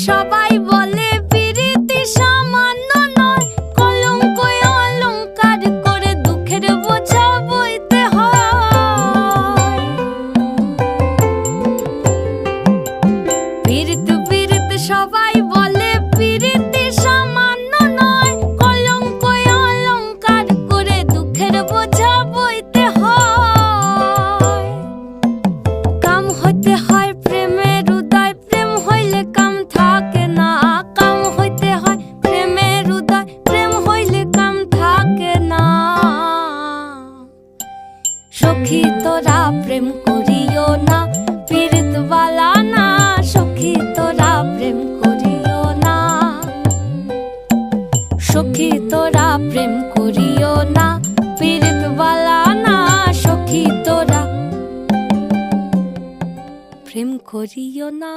সবাই বলে পিরিতি সামান্য নয়, কলঙ্ক অলংকার করে দুঃখের বোঝা বইতে হয়। পিরিত পিরিত সবাই বলে পিরিতি সামান্য নয়, কলঙ্ক অলংকার করে দুঃখের বোঝা বইতে হয়। কাম হইতে হয় প্রেমের উদয়, প্রেম হইলে কাম থাকে না। কাম হইতে হয় প্রেমের উদয়, প্রেম হইলে কাম থাকে না। সখী তোরা প্রেম করিও না, পীড়িত বালা না। সখী তোরা প্রেম করিও না, সখী তোরা প্রেম করিও না, পীড়িত বালা না। সখী তোরা প্রেম করিও না।